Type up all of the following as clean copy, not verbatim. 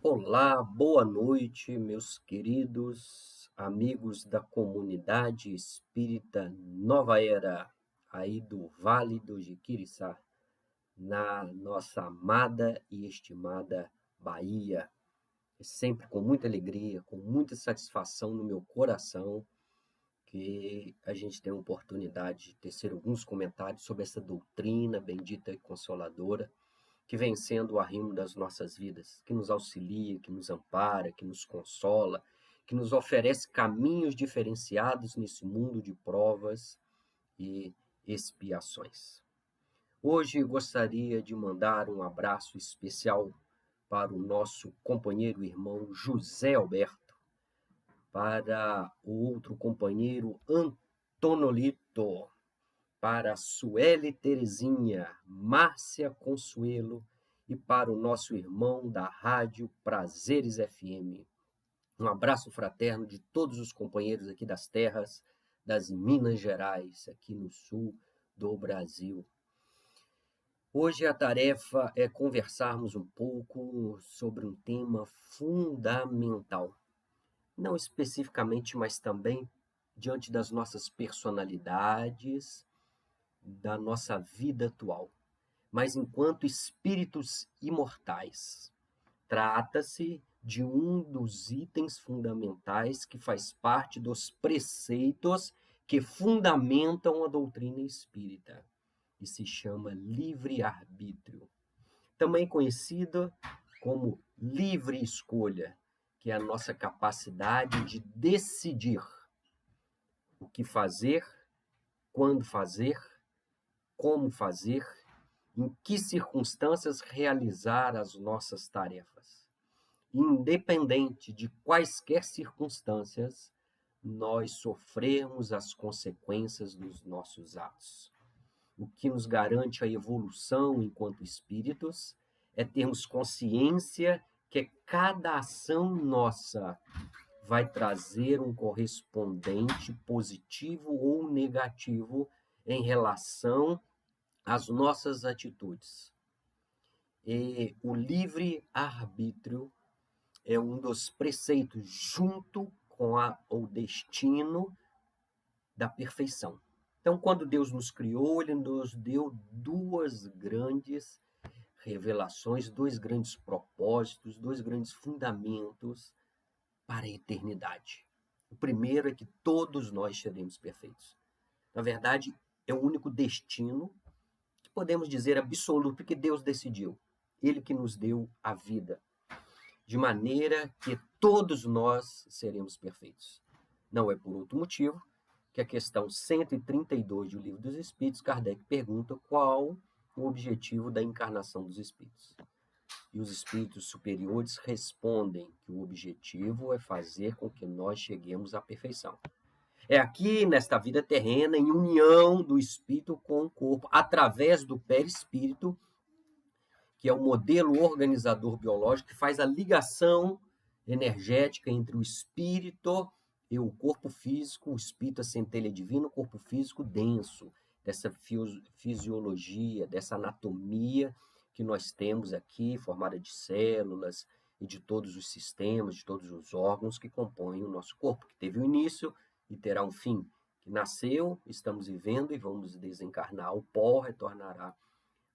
Olá, boa noite, meus queridos amigos da comunidade espírita Nova Era, aí do Vale do Jiquiriçá, na nossa amada e estimada Bahia. É sempre com muita alegria, com muita satisfação no meu coração, que a gente tem a oportunidade de tecer alguns comentários sobre essa doutrina bendita e consoladora que vem sendo o arrimo das nossas vidas, que nos auxilia, que nos ampara, que nos consola, que nos oferece caminhos diferenciados nesse mundo de provas e expiações. Hoje gostaria de mandar um abraço especial para o nosso companheiro e irmão José Alberto, para o outro companheiro Antonolito, para a Sueli Terezinha, Márcia Consuelo e para o nosso irmão da Rádio Prazeres FM. Um abraço fraterno de todos os companheiros aqui das terras das Minas Gerais, aqui no sul do Brasil. Hoje a tarefa é conversarmos um pouco sobre um tema fundamental, não especificamente, mas também diante das nossas personalidades, da nossa vida atual, mas enquanto espíritos imortais. Trata-se de um dos itens fundamentais que faz parte dos preceitos que fundamentam a doutrina espírita, e se chama livre-arbítrio, também conhecida como livre escolha, que é a nossa capacidade de decidir o que fazer, quando fazer, como fazer, em que circunstâncias realizar as nossas tarefas. Independente de quaisquer circunstâncias, nós sofremos as consequências dos nossos atos. O que nos garante a evolução enquanto espíritos é termos consciência que cada ação nossa vai trazer um correspondente positivo ou negativo em relação às nossas atitudes. E o livre-arbítrio é um dos preceitos, junto com o destino da perfeição. Então, quando Deus nos criou, Ele nos deu duas grandes revelações, dois grandes propósitos, dois grandes fundamentos para a eternidade. O primeiro é que todos nós seremos perfeitos. Na verdade, é o único destino que podemos dizer absoluto que Deus decidiu. Ele que nos deu a vida, de maneira que todos nós seremos perfeitos. Não é por outro motivo que a questão 132 do Livro dos Espíritos, Kardec pergunta qual o objetivo da encarnação dos espíritos. E os espíritos superiores respondem que o objetivo é fazer com que nós cheguemos à perfeição. É aqui, nesta vida terrena, em união do espírito com o corpo, através do perispírito, que é o modelo organizador biológico que faz a ligação energética entre o espírito e o corpo físico, o espírito, a centelha divina, o corpo físico denso, dessa fisiologia, dessa anatomia que nós temos aqui, formada de células e de todos os sistemas, de todos os órgãos que compõem o nosso corpo, que teve um início e terá um fim, que nasceu, estamos vivendo e vamos desencarnar ao pó, retornará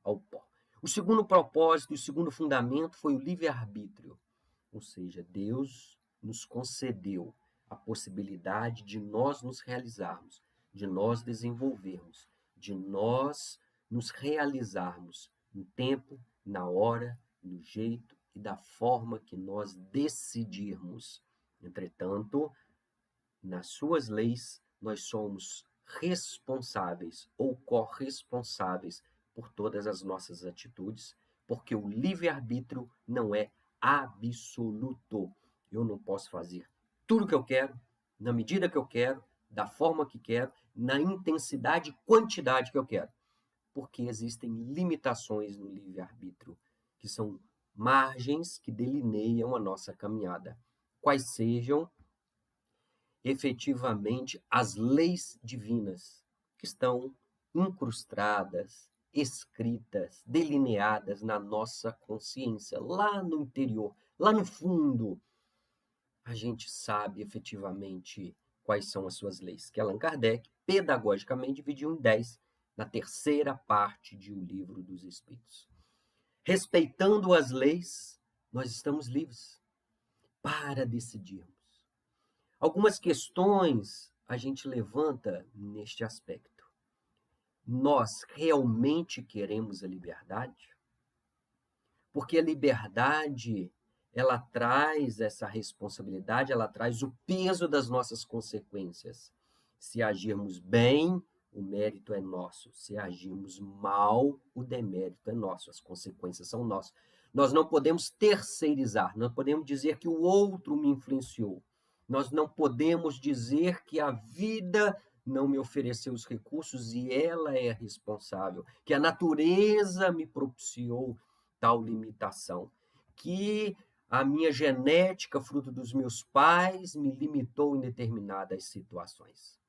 ao pó. O segundo propósito, o segundo fundamento foi o livre-arbítrio, ou seja, Deus nos concedeu a possibilidade de nós nos realizarmos, de nós desenvolvermos, de nós nos realizarmos no tempo, na hora, no jeito e da forma que nós decidirmos. Entretanto, nas suas leis, nós somos responsáveis ou corresponsáveis por todas as nossas atitudes, porque o livre-arbítrio não é absoluto. Eu não posso fazer tudo o que eu quero, na medida que eu quero, da forma que quero, na intensidade e quantidade que eu quero, porque existem limitações no livre-arbítrio, que são margens que delineiam a nossa caminhada, quais sejam efetivamente as leis divinas que estão incrustadas, escritas, delineadas na nossa consciência, lá no interior, lá no fundo. A gente sabe efetivamente quais são as suas leis, que Allan Kardec, pedagogicamente, dividiu em 10, na terceira parte de O Livro dos Espíritos. Respeitando as leis, nós estamos livres para decidirmos. Algumas questões a gente levanta neste aspecto. Nós realmente queremos a liberdade? Porque a liberdade, ela traz essa responsabilidade, ela traz o peso das nossas consequências. Se agirmos bem, o mérito é nosso. Se agirmos mal, o demérito é nosso. As consequências são nossas. Nós não podemos terceirizar, não podemos dizer que o outro me influenciou. Nós não podemos dizer que a vida não me ofereceu os recursos e ela é responsável, que a natureza me propiciou tal limitação, que a minha genética, fruto dos meus pais, me limitou em determinadas situações.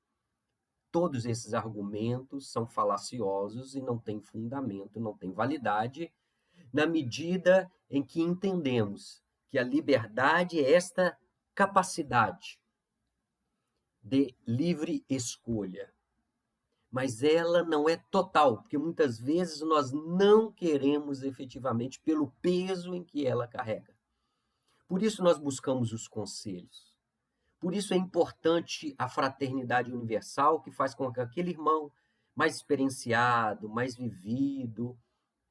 Todos esses argumentos são falaciosos e não têm fundamento, não têm validade, na medida em que entendemos que a liberdade é esta capacidade de livre escolha. Mas ela não é total, porque muitas vezes nós não queremos efetivamente pelo peso em que ela carrega. Por isso nós buscamos os conselhos. Por isso é importante a fraternidade universal, que faz com que aquele irmão mais experienciado, mais vivido,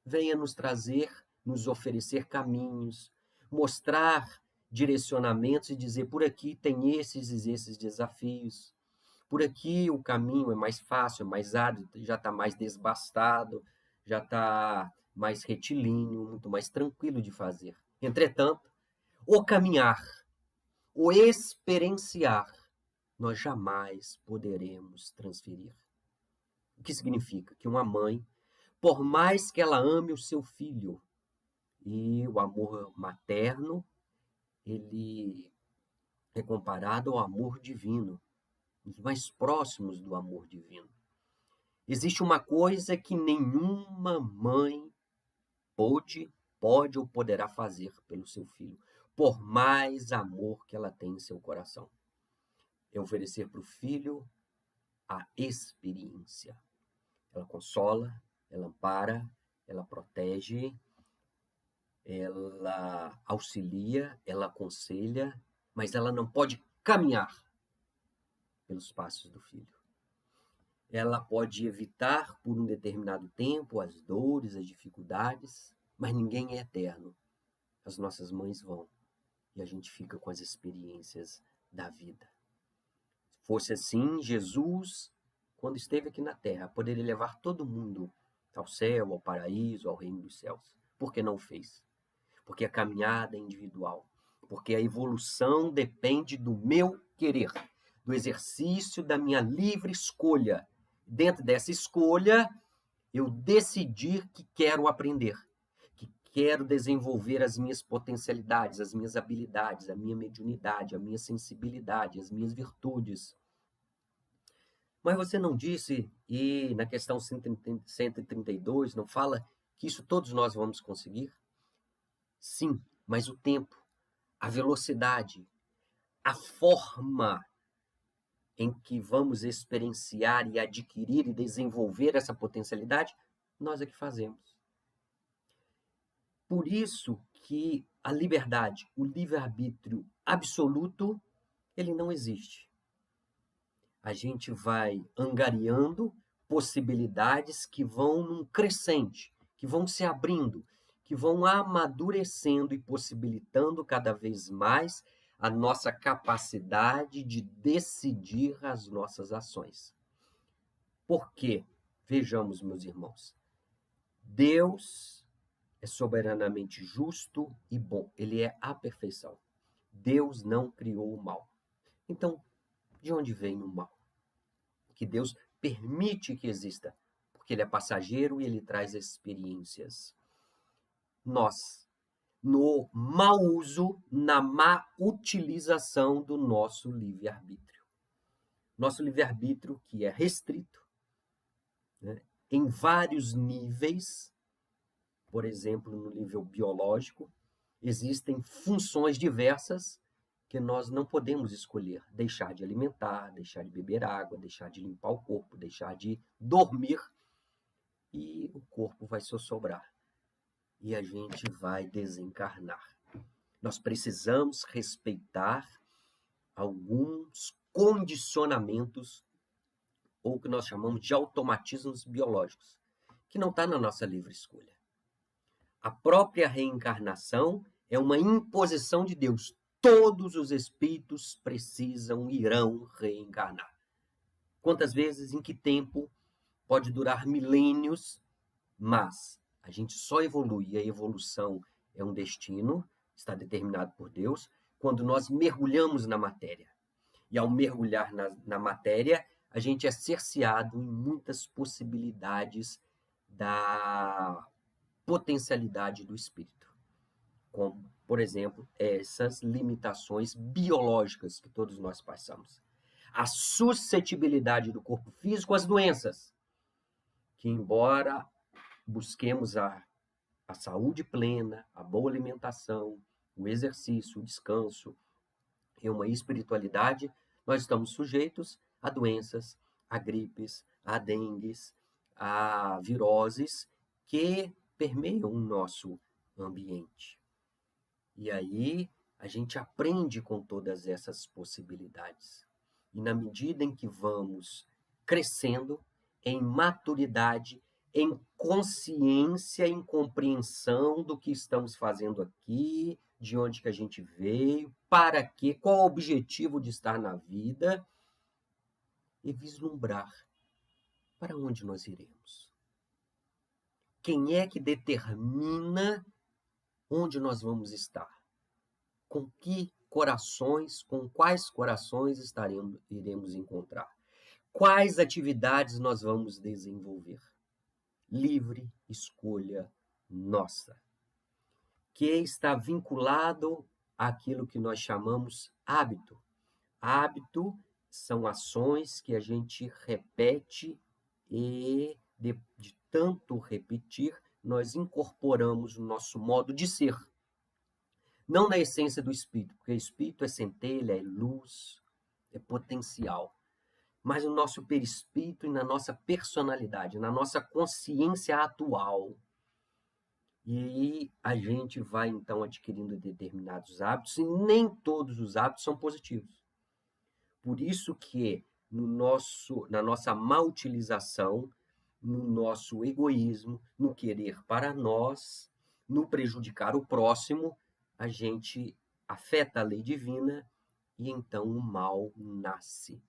venha nos trazer, nos oferecer caminhos, mostrar direcionamentos e dizer: por aqui tem esses e esses desafios. Por aqui o caminho é mais fácil, é mais árido, já está mais desbastado, já está mais retilíneo, muito mais tranquilo de fazer. Entretanto, o caminhar, o experienciar, nós jamais poderemos transferir. O que significa? Que uma mãe, por mais que ela ame o seu filho, e o amor materno, ele é comparado ao amor divino, os mais próximos do amor divino. Existe uma coisa que nenhuma mãe pode ou poderá fazer pelo seu filho, por mais amor que ela tem em seu coração. É oferecer para o filho a experiência. Ela consola, ela ampara, ela protege, ela auxilia, ela aconselha, mas ela não pode caminhar pelos passos do filho. Ela pode evitar por um determinado tempo as dores, as dificuldades, mas ninguém é eterno. As nossas mães vão e a gente fica com as experiências da vida. Se fosse assim, Jesus, quando esteve aqui na Terra, poderia levar todo mundo ao céu, ao paraíso, ao reino dos céus. Por que não o fez? Porque a caminhada é individual, porque a evolução depende do meu querer, do exercício da minha livre escolha. Dentro dessa escolha, eu decidir que quero aprender, que quero desenvolver as minhas potencialidades, as minhas habilidades, a minha mediunidade, a minha sensibilidade, as minhas virtudes. Mas você não disse, e na questão 132, não fala que isso todos nós vamos conseguir? Sim, mas o tempo, a velocidade, a forma em que vamos experienciar e adquirir e desenvolver essa potencialidade, nós é que fazemos. Por isso que a liberdade, o livre-arbítrio absoluto, ele não existe. A gente vai angariando possibilidades que vão num crescente, que vão se abrindo, que vão amadurecendo e possibilitando cada vez mais a nossa capacidade de decidir as nossas ações. Por quê? Vejamos, meus irmãos. Deus é soberanamente justo e bom. Ele é a perfeição. Deus não criou o mal. Então, de onde vem o mal? Que Deus permite que exista, porque ele é passageiro e ele traz experiências. Nós, no mau uso, na má utilização do nosso livre-arbítrio. Nosso livre-arbítrio, que é restrito, né? em vários níveis. Por exemplo, no nível biológico, existem funções diversas que nós não podemos escolher. Deixar de alimentar, deixar de beber água, deixar de limpar o corpo, deixar de dormir, e o corpo vai sossobrar. E a gente vai desencarnar. Nós precisamos respeitar alguns condicionamentos, ou o que nós chamamos de automatismos biológicos, que não está na nossa livre escolha. A própria reencarnação é uma imposição de Deus. Todos os espíritos precisam, irão reencarnar. Quantas vezes, em que tempo? Pode durar milênios, mas a gente só evolui, e a evolução é um destino, está determinado por Deus, quando nós mergulhamos na matéria. E ao mergulhar na matéria, a gente é cerceado em muitas possibilidades da potencialidade do espírito. Como, por exemplo, essas limitações biológicas que todos nós passamos. A suscetibilidade do corpo físico às doenças, que embora busquemos a saúde plena, a boa alimentação, o exercício, o descanso e uma espiritualidade, nós estamos sujeitos a doenças, a gripes, a dengues, a viroses que permeiam o nosso ambiente. E aí a gente aprende com todas essas possibilidades. E na medida em que vamos crescendo em maturidade, em consciência, em compreensão do que estamos fazendo aqui, de onde que a gente veio, para quê, qual o objetivo de estar na vida, e vislumbrar para onde nós iremos. Quem é que determina onde nós vamos estar? Com que corações, com quais corações iremos encontrar? Quais atividades nós vamos desenvolver? Livre escolha nossa, que está vinculado àquilo que nós chamamos hábito. Hábito são ações que a gente repete e, de tanto repetir, nós incorporamos o nosso modo de ser. Não na essência do espírito, porque o espírito é centelha, é luz, é potencial. Mas no nosso perispírito e na nossa personalidade, na nossa consciência atual. E aí a gente vai, então, adquirindo determinados hábitos, e nem todos os hábitos são positivos. Por isso que na nossa má utilização, no nosso egoísmo, no querer para nós, no prejudicar o próximo, a gente afeta a lei divina e então o mal nasce.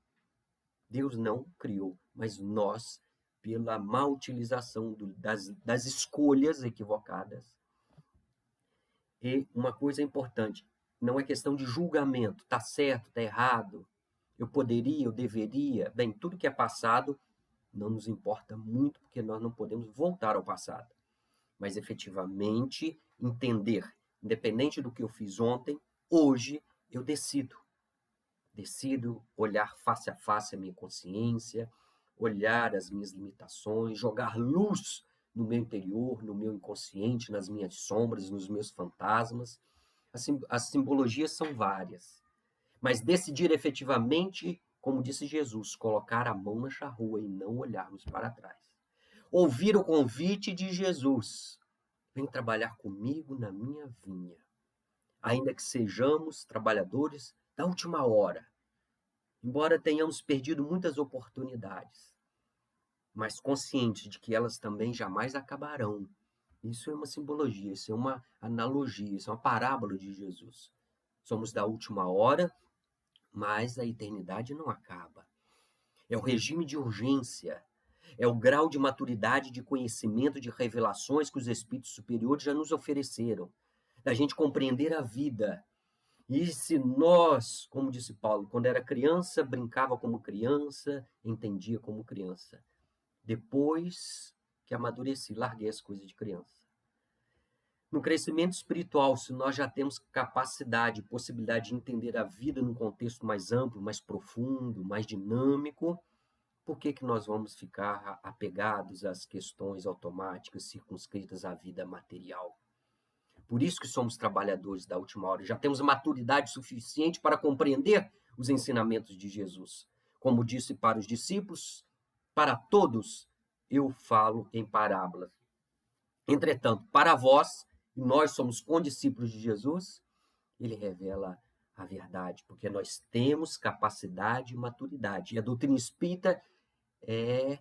Deus não criou, mas nós, pela má utilização das escolhas equivocadas. E uma coisa importante, não é questão de julgamento, está certo, está errado, eu poderia, eu deveria. Bem, tudo que é passado não nos importa muito, porque nós não podemos voltar ao passado. Mas, efetivamente, entender, independente do que eu fiz ontem, hoje eu decido. Decido olhar face a face a minha consciência, olhar as minhas limitações, jogar luz no meu interior, no meu inconsciente, nas minhas sombras, nos meus fantasmas. As simbologias são várias. Mas decidir efetivamente, como disse Jesus, colocar a mão na charrua e não olharmos para trás. Ouvir o convite de Jesus. Vem trabalhar comigo na minha vinha. Ainda que sejamos trabalhadores da última hora, embora tenhamos perdido muitas oportunidades, mas conscientes de que elas também jamais acabarão. Isso é uma simbologia, isso é uma analogia, isso é uma parábola de Jesus. Somos da última hora, mas a eternidade não acaba. É o regime de urgência, é o grau de maturidade, de conhecimento, de revelações que os espíritos superiores já nos ofereceram, da gente compreender a vida. E se nós, como disse Paulo, quando era criança, brincava como criança, entendia como criança. Depois que amadureci, larguei as coisas de criança. No crescimento espiritual, se nós já temos capacidade, possibilidade de entender a vida num contexto mais amplo, mais profundo, mais dinâmico, por que que nós vamos ficar apegados às questões automáticas, circunscritas à vida material? Por isso que somos trabalhadores da última hora. Já temos maturidade suficiente para compreender os ensinamentos de Jesus. Como disse para os discípulos, para todos eu falo em parábolas. Entretanto, para vós, e nós somos condiscípulos de Jesus, ele revela a verdade, porque nós temos capacidade e maturidade. E a doutrina espírita é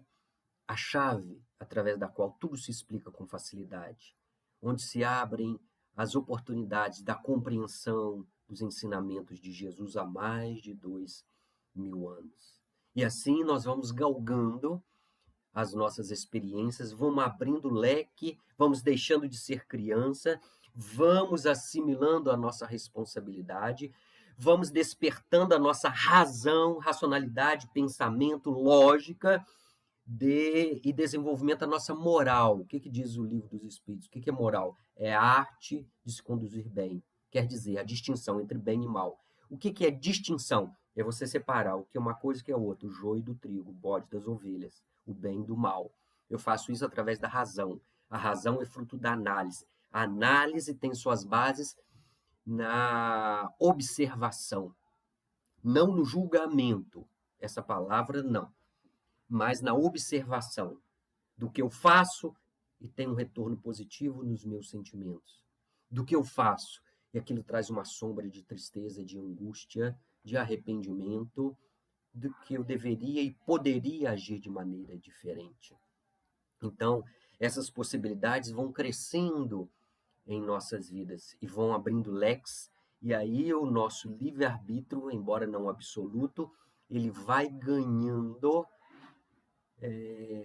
a chave através da qual tudo se explica com facilidade, onde se abrem as oportunidades da compreensão dos ensinamentos de Jesus há mais de 2000 anos. E assim nós vamos galgando as nossas experiências, vamos abrindo leque, vamos deixando de ser criança, vamos assimilando a nossa responsabilidade, vamos despertando a nossa razão, racionalidade, pensamento, lógica e desenvolvimento da nossa moral. O que diz o Livro dos Espíritos? O que é moral? É a arte de se conduzir bem. Quer dizer, a distinção entre bem e mal. O que é distinção? É você separar o que é uma coisa e o que é outra, o joio do trigo, o bode das ovelhas, o bem do mal. Eu faço isso através da razão. A razão é fruto da análise. A análise tem suas bases na observação, não no julgamento. Essa palavra não, mas na observação do que eu faço e tem um retorno positivo nos meus sentimentos. Do que eu faço e aquilo traz uma sombra de tristeza, de angústia, de arrependimento, do que eu deveria e poderia agir de maneira diferente. Então, essas possibilidades vão crescendo em nossas vidas e vão abrindo leques, e aí o nosso livre-arbítrio, embora não absoluto, ele vai ganhando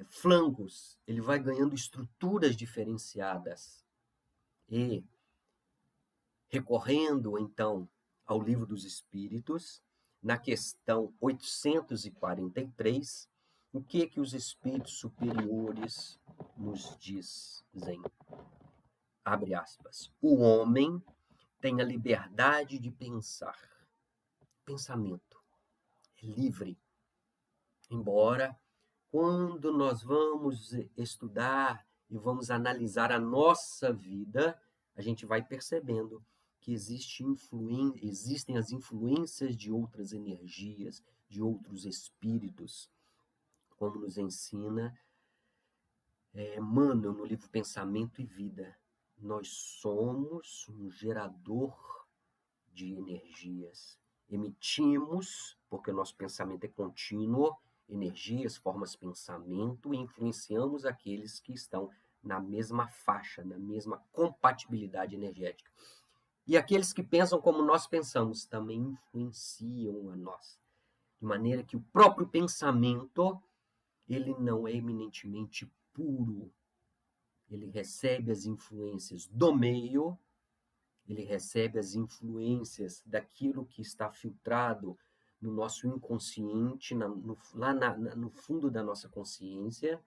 flancos, ele vai ganhando estruturas diferenciadas. E, recorrendo, então, ao Livro dos Espíritos, na questão 843, o que os espíritos superiores nos dizem? Abre aspas. O homem tem a liberdade de pensar. Pensamento é livre. Embora, quando nós vamos estudar e vamos analisar a nossa vida, a gente vai percebendo que existem as influências de outras energias, de outros espíritos, como nos ensina Emmanuel no livro Pensamento e Vida. Nós somos um gerador de energias. Emitimos, porque o nosso pensamento é contínuo, energias, formas de pensamento, e influenciamos aqueles que estão na mesma faixa, na mesma compatibilidade energética. E aqueles que pensam como nós pensamos também influenciam a nós. De maneira que o próprio pensamento, ele não é eminentemente puro. Ele recebe as influências do meio, ele recebe as influências daquilo que está filtrado no nosso inconsciente, lá no fundo da nossa consciência,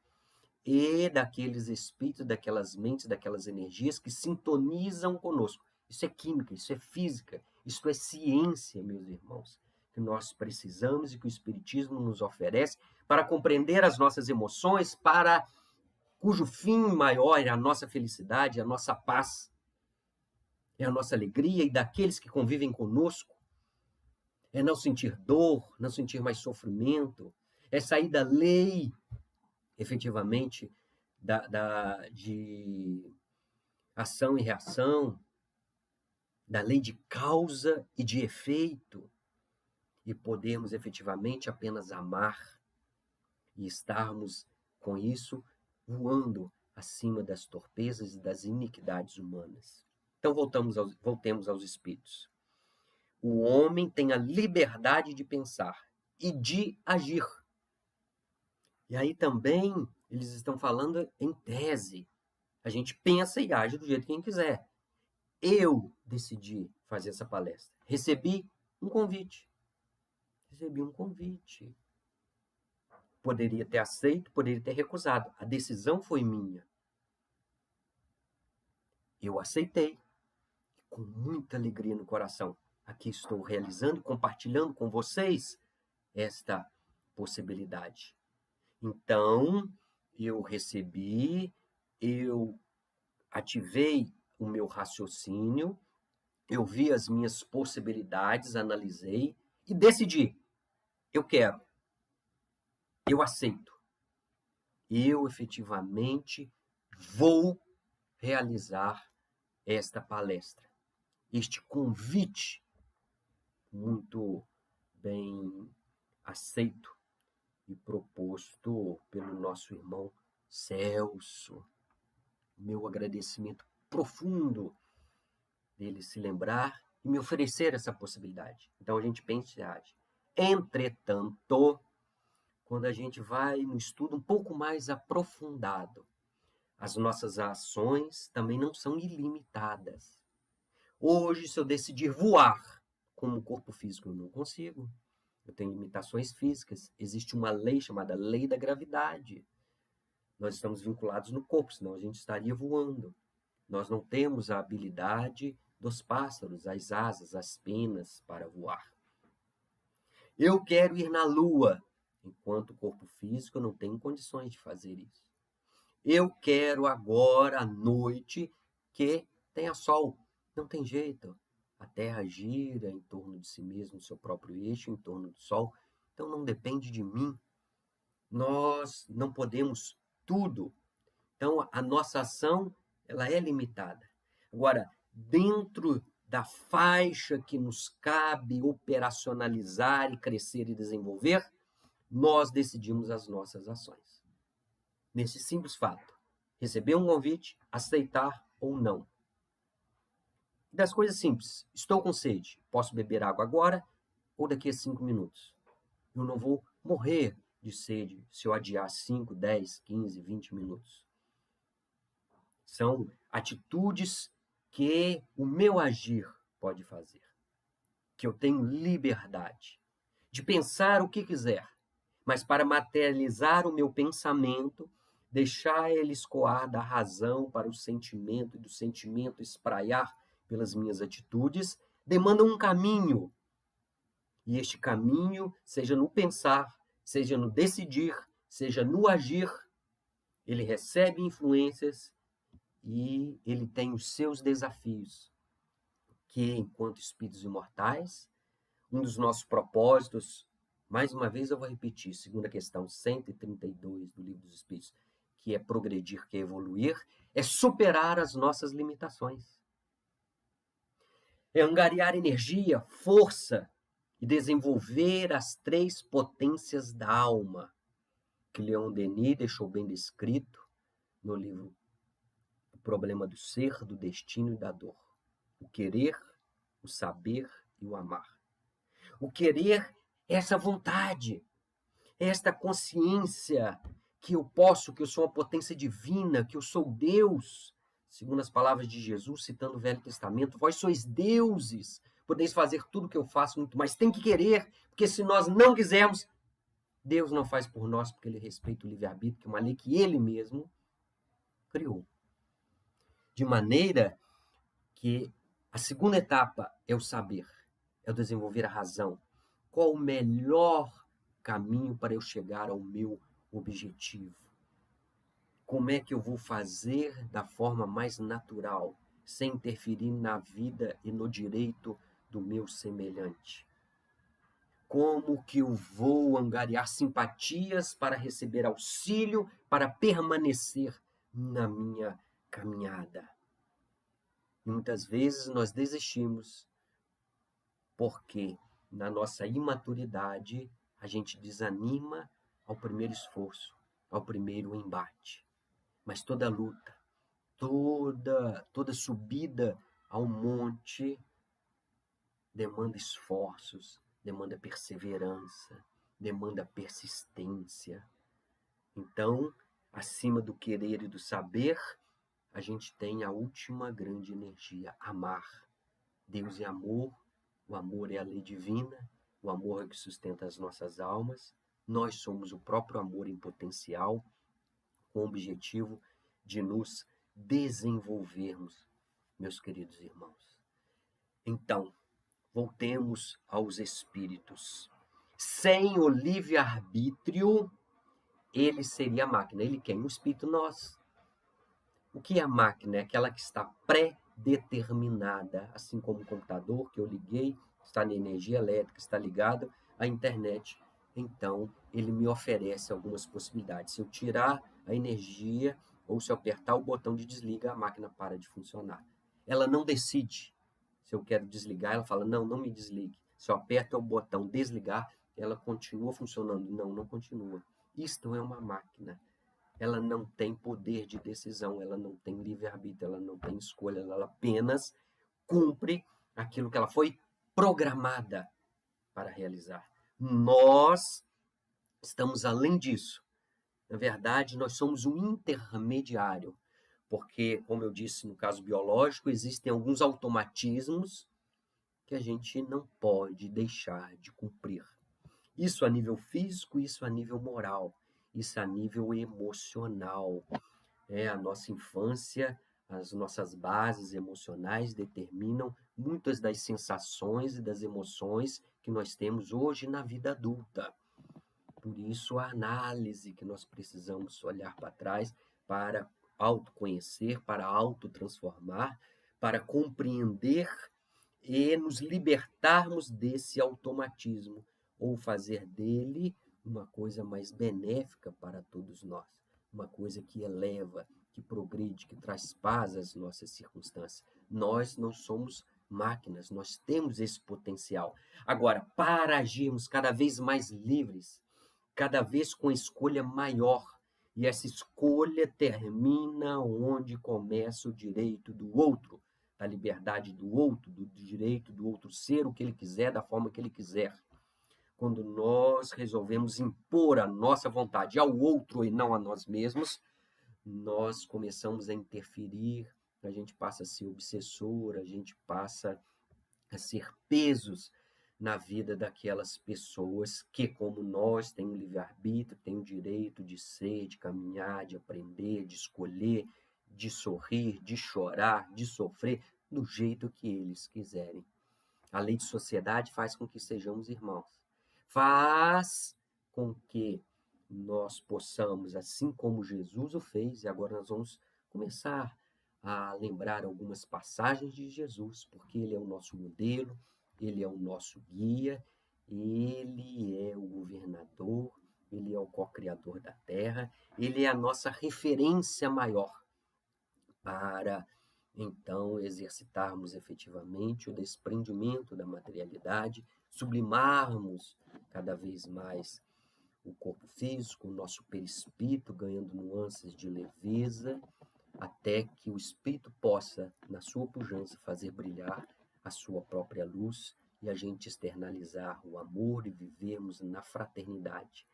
e daqueles espíritos, daquelas mentes, daquelas energias que sintonizam conosco. Isso é química, isso é física, isso é ciência, meus irmãos, que nós precisamos e que o Espiritismo nos oferece para compreender as nossas emoções, cujo fim maior é a nossa felicidade, a nossa paz, é a nossa alegria e daqueles que convivem conosco. É não sentir dor, não sentir mais sofrimento, é sair da lei, efetivamente, de ação e reação, da lei de causa e de efeito, e podermos efetivamente apenas amar e estarmos com isso voando acima das torpezas e das iniquidades humanas. Então voltemos aos espíritos. O homem tem a liberdade de pensar e de agir. E aí também eles estão falando em tese. A gente pensa e age do jeito que a gente quiser. Eu decidi fazer essa palestra. Recebi um convite. Poderia ter aceito, poderia ter recusado. A decisão foi minha. Eu aceitei. Com muita alegria no coração. Aqui estou realizando e compartilhando com vocês esta possibilidade. Então, eu recebi, eu ativei o meu raciocínio, eu vi as minhas possibilidades, analisei e decidi. Eu quero, eu aceito. Eu efetivamente vou realizar esta palestra, este convite muito bem aceito e proposto pelo nosso irmão Celso. Meu agradecimento profundo dele se lembrar e me oferecer essa possibilidade. Então a gente pensa e age. Entretanto, quando a gente vai no estudo um pouco mais aprofundado, as nossas ações também não são ilimitadas. Hoje, se eu decidir voar como corpo físico, eu não consigo. Eu tenho limitações físicas. Existe uma lei chamada lei da gravidade. Nós estamos vinculados no corpo, senão a gente estaria voando. Nós não temos a habilidade dos pássaros, as asas, as penas para voar. Eu quero ir na Lua, enquanto corpo físico eu não tenho condições de fazer isso. Eu quero agora à noite que tenha sol. Não tem jeito. A Terra gira em torno de si mesma, no seu próprio eixo, em torno do Sol. Então não depende de mim. Nós não podemos tudo. Então a nossa ação ela é limitada. Agora, dentro da faixa que nos cabe operacionalizar e crescer e desenvolver, nós decidimos as nossas ações. Nesse simples fato, receber um convite, aceitar ou não. E das coisas simples, estou com sede, posso beber água agora ou daqui a 5 minutos? Eu não vou morrer de sede se eu adiar 5, 10, 15, 20 minutos. São atitudes que o meu agir pode fazer, que eu tenho liberdade de pensar o que quiser, mas para materializar o meu pensamento, deixar ele escoar da razão para o sentimento e do sentimento espraiar pelas minhas atitudes, demanda um caminho. E este caminho, seja no pensar, seja no decidir, seja no agir, ele recebe influências e ele tem os seus desafios, que enquanto espíritos imortais, um dos nossos propósitos, mais uma vez eu vou repetir, segunda questão 132 do Livro dos Espíritos, que é progredir, que é evoluir, é superar as nossas limitações. É angariar energia, força e desenvolver as 3 potências da alma, que Leon Denis deixou bem descrito no livro O Problema do Ser, do Destino e da Dor. O querer, o saber e o amar. O querer é essa vontade, é esta consciência que eu posso, que eu sou uma potência divina, que eu sou Deus, segundo as palavras de Jesus, citando o Velho Testamento, vós sois deuses, podeis fazer tudo o que eu faço, muito mais, tem que querer, porque se nós não quisermos, Deus não faz por nós, porque ele respeita o livre-arbítrio, que é uma lei que ele mesmo criou. De maneira que a segunda etapa é o saber, é o desenvolver a razão. Qual o melhor caminho para eu chegar ao meu objetivo? Como é que eu vou fazer da forma mais natural, sem interferir na vida e no direito do meu semelhante? Como que eu vou angariar simpatias para receber auxílio, para permanecer na minha caminhada? Muitas vezes nós desistimos porque na nossa imaturidade a gente desanima ao primeiro esforço, ao primeiro embate. Mas toda luta, toda subida ao monte demanda esforços, demanda perseverança, demanda persistência. Então, acima do querer e do saber, a gente tem a última grande energia, amar. Deus é amor, o amor é a lei divina, o amor é que sustenta as nossas almas. Nós somos o próprio amor em potencial, com o objetivo de nos desenvolvermos, meus queridos irmãos. Então, voltemos aos espíritos. Sem o livre-arbítrio, ele seria a máquina. Ele quem? O espírito, nós. O que é a máquina? É aquela que está pré-determinada, assim como o computador que eu liguei, está na energia elétrica, está ligado à internet. Então, ele me oferece algumas possibilidades. Se eu tirar a energia ou se eu apertar o botão de desliga, a máquina para de funcionar. Ela não decide. Se eu quero desligar, ela fala, não, não me desligue. Se eu aperto o botão desligar, ela continua funcionando. Não, não continua. Isto é uma máquina. Ela não tem poder de decisão, ela não tem livre-arbítrio, ela não tem escolha, ela apenas cumpre aquilo que ela foi programada para realizar. Nós estamos além disso. Na verdade, nós somos um intermediário, porque, como eu disse no caso biológico, existem alguns automatismos que a gente não pode deixar de cumprir. Isso a nível físico, isso a nível moral, isso a nível emocional. A nossa infância, as nossas bases emocionais determinam muitas das sensações e das emoções que nós temos hoje na vida adulta. Por isso, a análise que nós precisamos olhar para trás para autoconhecer, para autotransformar, para compreender e nos libertarmos desse automatismo, ou fazer dele uma coisa mais benéfica para todos nós, uma coisa que eleva, que progride, que traz paz às nossas circunstâncias. Nós não somos máquinas, nós temos esse potencial. Agora, para agirmos cada vez mais livres, cada vez com escolha maior, e essa escolha termina onde começa o direito do outro, da liberdade do outro, do direito do outro ser o que ele quiser, da forma que ele quiser. Quando nós resolvemos impor a nossa vontade ao outro e não a nós mesmos, nós começamos a interferir, a gente passa a ser obsessor, a gente passa a ser pesos na vida daquelas pessoas que, como nós, têm um livre-arbítrio, têm o direito de ser, de caminhar, de aprender, de escolher, de sorrir, de chorar, de sofrer, do jeito que eles quiserem. A lei de sociedade faz com que sejamos irmãos. Faz com que nós possamos, assim como Jesus o fez, e agora nós vamos começar a lembrar algumas passagens de Jesus, porque ele é o nosso modelo, ele é o nosso guia, ele é o governador, ele é o co-criador da terra, ele é a nossa referência maior para, então, exercitarmos efetivamente o desprendimento da materialidade, sublimarmos cada vez mais o corpo físico, o nosso perispírito, ganhando nuances de leveza, até que o espírito possa, na sua pujança, fazer brilhar a sua própria luz e a gente externalizar o amor e vivermos na fraternidade.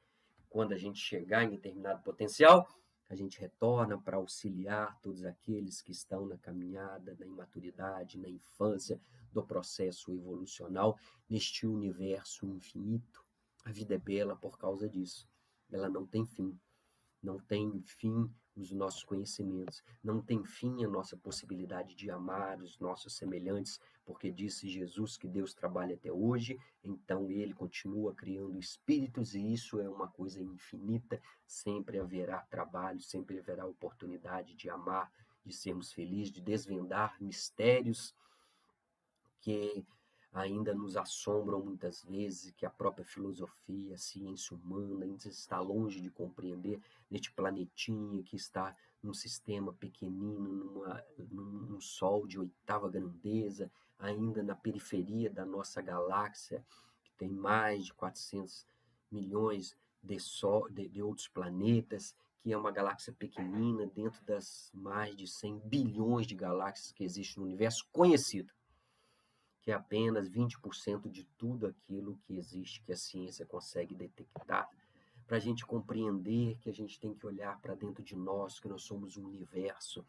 Quando a gente chegar em determinado potencial, a gente retorna para auxiliar todos aqueles que estão na caminhada, na imaturidade, na infância, do processo evolucional, neste universo infinito. A vida é bela por causa disso. Ela não tem fim. Não tem fim os nossos conhecimentos, não tem fim a nossa possibilidade de amar os nossos semelhantes, porque disse Jesus que Deus trabalha até hoje, então ele continua criando espíritos e isso é uma coisa infinita, sempre haverá trabalho, sempre haverá oportunidade de amar, de sermos felizes, de desvendar mistérios que ainda nos assombram muitas vezes, que a própria filosofia, a ciência humana ainda está longe de compreender, neste planetinha que está num sistema pequenino, num sol de oitava grandeza, ainda na periferia da nossa galáxia, que tem mais de 400 milhões de outros planetas, que é uma galáxia pequenina dentro das mais de 100 bilhões de galáxias que existem no universo conhecido, que é apenas 20% de tudo aquilo que existe, que a ciência consegue detectar, para a gente compreender que a gente tem que olhar para dentro de nós, que nós somos um universo,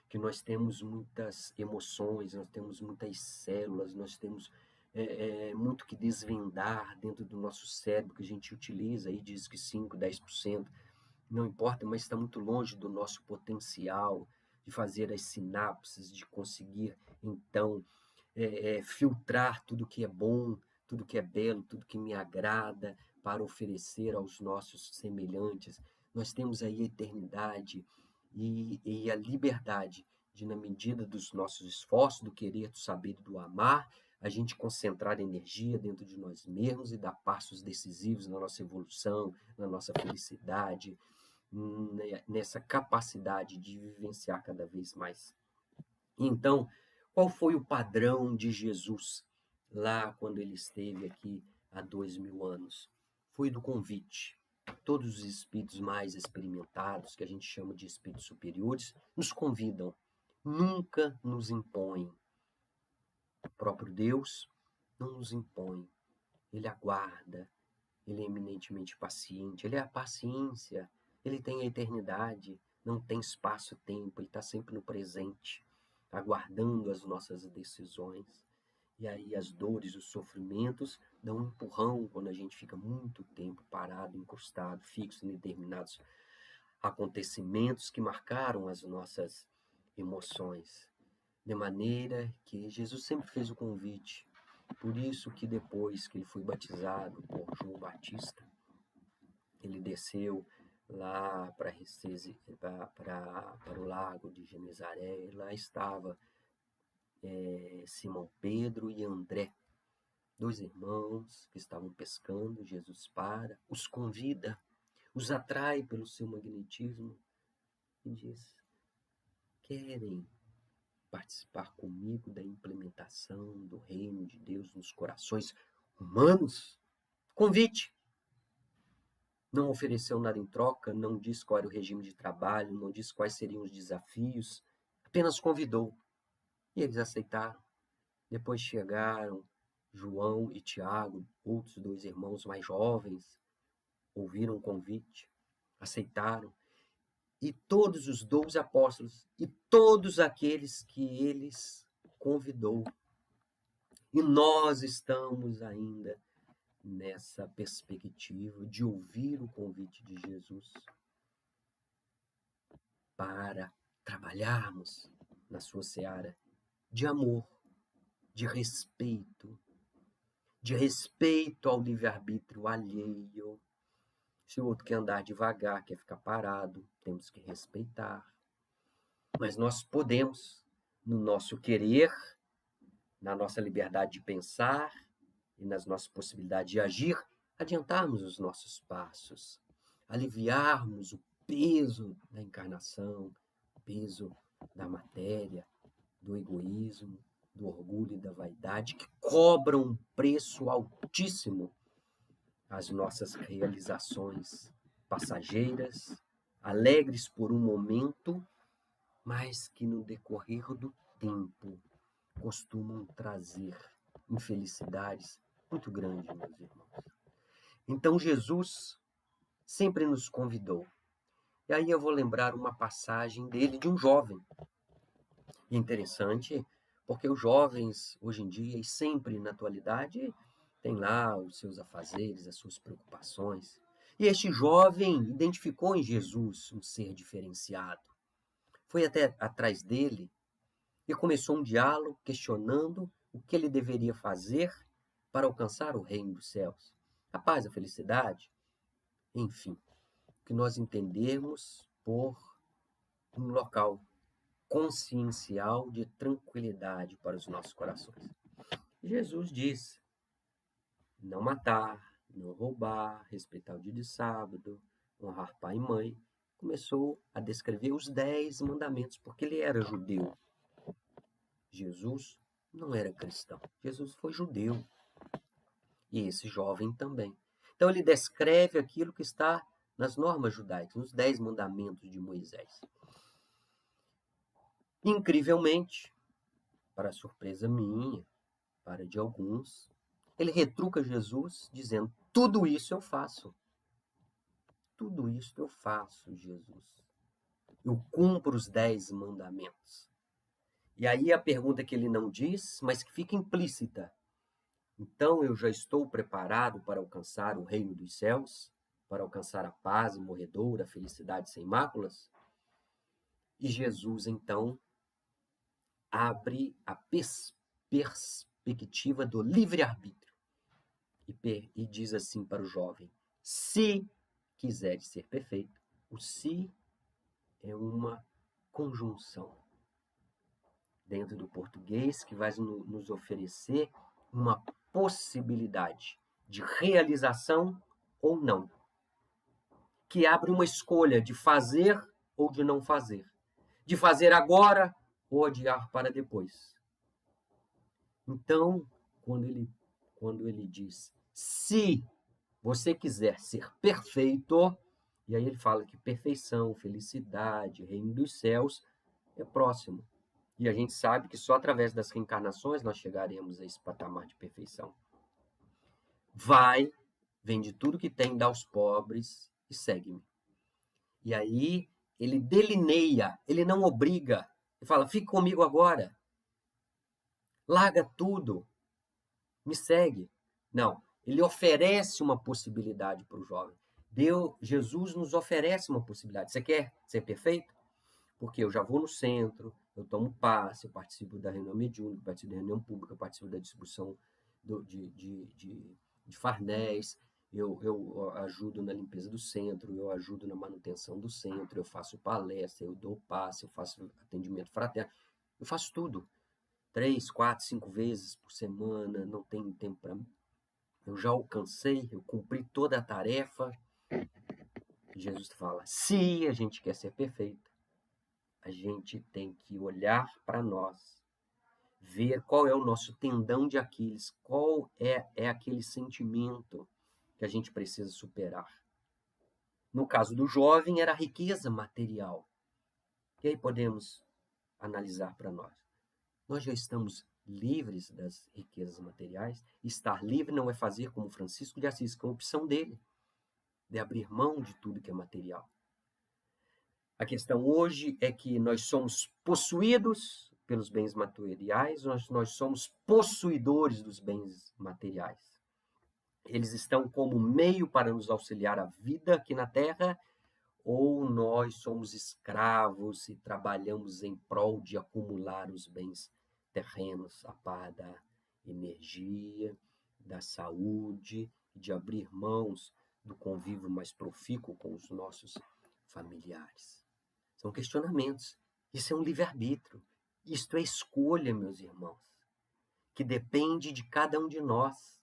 que nós temos muitas emoções, nós temos muitas células, nós temos muito que desvendar dentro do nosso cérebro, que a gente utiliza, aí diz que 5, 10%, não importa, mas está muito longe do nosso potencial de fazer as sinapses, de conseguir, então, filtrar tudo que é bom, tudo que é belo, tudo que me agrada, para oferecer aos nossos semelhantes. Nós temos aí a eternidade e a liberdade de, na medida dos nossos esforços, do querer, do saber e do amar, a gente concentrar energia dentro de nós mesmos e dar passos decisivos na nossa evolução, na nossa felicidade, nessa capacidade de vivenciar cada vez mais. Então, qual foi o padrão de Jesus lá quando ele esteve aqui há 2000 anos? Foi do convite. Todos os espíritos mais experimentados, que a gente chama de espíritos superiores, nos convidam, nunca nos impõem. O próprio Deus não nos impõe, ele aguarda, ele é eminentemente paciente, ele é a paciência, ele tem a eternidade, não tem espaço-tempo, ele está sempre no presente, aguardando as nossas decisões. E aí as dores, os sofrimentos dão um empurrão quando a gente fica muito tempo parado, encrustado, fixo em determinados acontecimentos que marcaram as nossas emoções. De maneira que Jesus sempre fez o convite. Por isso que depois que ele foi batizado por João Batista, ele desceu lá para o lago de Genezaré, e lá estava Simão Pedro e André, dois irmãos que estavam pescando. Jesus os convida, os atrai pelo seu magnetismo e diz: querem participar comigo da implementação do reino de Deus nos corações humanos? Convite. Não ofereceu nada em troca, não disse qual era o regime de trabalho, não disse quais seriam os desafios, apenas convidou. E eles aceitaram. Depois chegaram João e Tiago, outros dois irmãos mais jovens, ouviram o convite, aceitaram. E todos os 12 apóstolos e todos aqueles que eles convidou. E nós estamos ainda nessa perspectiva de ouvir o convite de Jesus para trabalharmos na sua seara de amor, de respeito ao livre-arbítrio alheio. Se o outro quer andar devagar, quer ficar parado, temos que respeitar. Mas nós podemos, no nosso querer, na nossa liberdade de pensar e nas nossas possibilidades de agir, adiantarmos os nossos passos, aliviarmos o peso da encarnação, o peso da matéria, do egoísmo, do orgulho e da vaidade, que cobram um preço altíssimo às nossas realizações passageiras, alegres por um momento, mas que no decorrer do tempo costumam trazer infelicidades muito grandes, meus irmãos. Então Jesus sempre nos convidou. E aí eu vou lembrar uma passagem dele, de um jovem. E é interessante, porque os jovens, hoje em dia, e sempre na atualidade, têm lá os seus afazeres, as suas preocupações. E este jovem identificou em Jesus um ser diferenciado. Foi até atrás dele e começou um diálogo questionando o que ele deveria fazer para alcançar o reino dos céus. A paz, a felicidade, enfim, o que nós entendemos por um local consciencial de tranquilidade para os nossos corações. Jesus disse: não matar, não roubar, respeitar o dia de sábado, honrar pai e mãe. Começou a descrever os 10 mandamentos, porque ele era judeu. Jesus não era cristão, Jesus foi judeu. E esse jovem também. Então ele descreve aquilo que está nas normas judaicas, nos 10 mandamentos de Moisés. Incrivelmente, para surpresa minha, para de alguns, ele retruca Jesus dizendo: tudo isso eu faço. Tudo isso eu faço, Jesus. Eu cumpro os 10 mandamentos. E aí a pergunta que ele não diz, mas que fica implícita: então eu já estou preparado para alcançar o reino dos céus, para alcançar a paz morredoura, a felicidade sem máculas? E Jesus, então, abre a perspectiva do livre-arbítrio e diz assim para o jovem: se quiseres ser perfeito, O se é uma conjunção dentro do português que vai nos oferecer uma possibilidade de realização ou não, que abre uma escolha de fazer ou de não fazer, de fazer agora ou adiar para depois. Então, quando ele diz, se você quiser ser perfeito, e aí ele fala que perfeição, felicidade, reino dos céus é próximo. E a gente sabe que só através das reencarnações nós chegaremos a esse patamar de perfeição. Vai, vende tudo que tem, dá aos pobres e segue-me. E aí ele delineia, ele não obriga. Ele fala, fique comigo agora. Larga tudo. Me segue. Não, ele oferece uma possibilidade para o jovem. Jesus nos oferece uma possibilidade. Você quer ser perfeito? Porque eu já vou no centro, eu tomo passe, eu participo da reunião mediúnica, participo da reunião pública, eu participo da distribuição de farnéis, eu ajudo na limpeza do centro, eu ajudo na manutenção do centro, eu faço palestra, eu dou passe, eu faço atendimento fraterno, eu faço tudo. 3, 4, 5 vezes por semana, não tenho tempo para mim. Eu já alcancei, eu cumpri toda a tarefa. Jesus fala, se a gente quer ser perfeito, a gente tem que olhar para nós, ver qual é o nosso tendão de Aquiles, qual é aquele sentimento que a gente precisa superar. No caso do jovem, era a riqueza material. E aí podemos analisar para nós. Nós já estamos livres das riquezas materiais. Estar livre não é fazer como Francisco de Assis, que é uma opção dele, de abrir mão de tudo que é material. A questão hoje é que nós somos possuídos pelos bens materiais, nós somos possuidores dos bens materiais. Eles estão como meio para nos auxiliar a vida aqui na Terra, ou nós somos escravos e trabalhamos em prol de acumular os bens terrenos, a par da energia, da saúde, de abrir mãos do convívio mais profícuo com os nossos familiares. São questionamentos. Isso é um livre-arbítrio. Isto é escolha, meus irmãos, que depende de cada um de nós,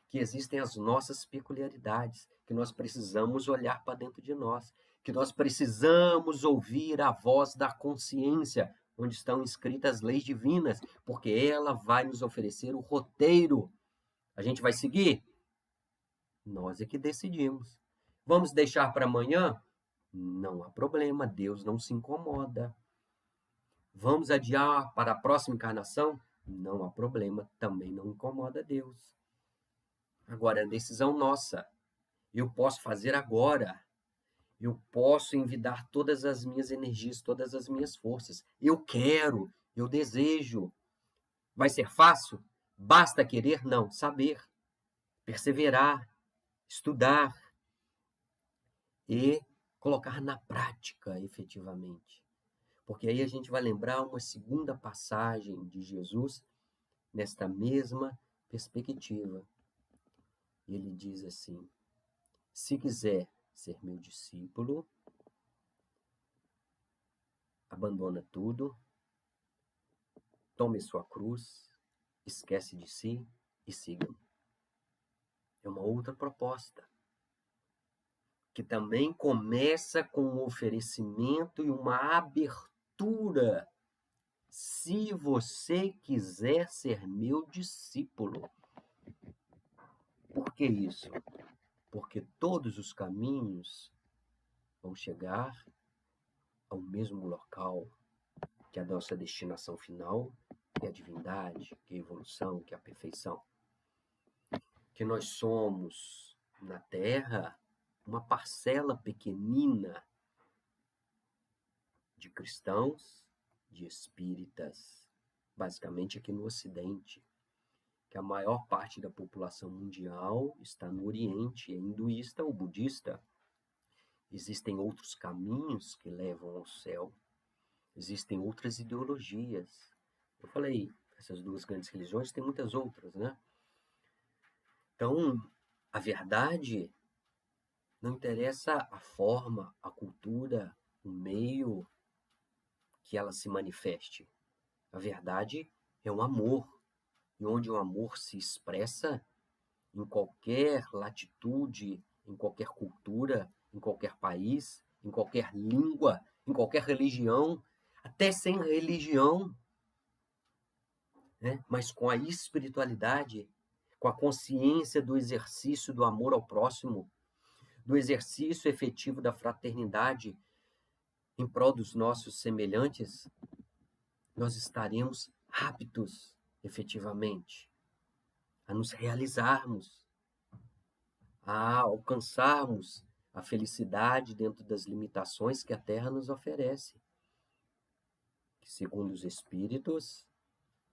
que existem as nossas peculiaridades, que nós precisamos olhar para dentro de nós, que nós precisamos ouvir a voz da consciência, onde estão escritas as leis divinas, porque ela vai nos oferecer o roteiro. A gente vai seguir? Nós é que decidimos. Vamos deixar para amanhã? Não há problema, Deus não se incomoda. Vamos adiar para a próxima encarnação? Não há problema, também não incomoda Deus. Agora, é decisão nossa. Eu posso fazer agora. Eu posso envidar todas as minhas energias, todas as minhas forças. Eu quero, eu desejo. Vai ser fácil? Basta querer? Não, saber, perseverar, estudar e colocar na prática efetivamente. Porque aí a gente vai lembrar uma segunda passagem de Jesus nesta mesma perspectiva. Ele diz assim, se quiser ser meu discípulo, abandona tudo, tome sua cruz, esquece de si e siga-me. É uma outra proposta, que também começa com um oferecimento e uma abertura. Se você quiser ser meu discípulo. Por que isso? Porque todos os caminhos vão chegar ao mesmo local, que é a nossa destinação final, que é a divindade, que é a evolução, que é a perfeição. Que nós somos, na Terra, uma parcela pequenina de cristãos, de espíritas, basicamente aqui no Ocidente, que a maior parte da população mundial está no Oriente, é hinduísta ou budista. Existem outros caminhos que levam ao céu, existem outras ideologias. Eu falei, essas duas grandes religiões, tem muitas outras, né? Então, a verdade Não interessa a forma, a cultura, o meio que ela se manifeste. A verdade é um amor. E onde o amor se expressa, em qualquer latitude, em qualquer cultura, em qualquer país, em qualquer língua, em qualquer religião, até sem religião, né? Mas com a espiritualidade, com a consciência do exercício do amor ao próximo, do exercício efetivo da fraternidade em prol dos nossos semelhantes, nós estaremos aptos, efetivamente, a nos realizarmos, a alcançarmos a felicidade dentro das limitações que a Terra nos oferece, que, segundo os Espíritos,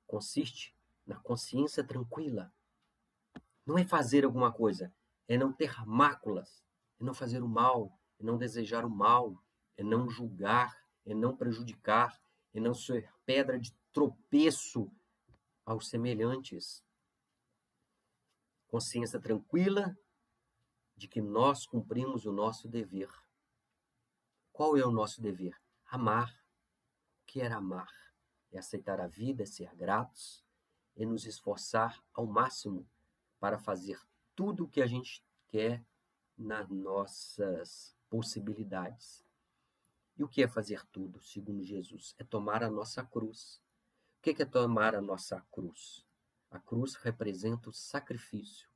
consiste na consciência tranquila. Não é fazer alguma coisa, é não ter máculas, é não fazer o mal, é não desejar o mal, é não julgar, é não prejudicar, é não ser pedra de tropeço aos semelhantes. Consciência tranquila de que nós cumprimos o nosso dever. Qual é o nosso dever? Amar. O que é amar? É aceitar a vida, é ser gratos, é nos esforçar ao máximo para fazer tudo o que a gente quer nas nossas possibilidades. E o que é fazer tudo, segundo Jesus? É tomar a nossa cruz. O que é tomar a nossa cruz? A cruz representa o sacrifício.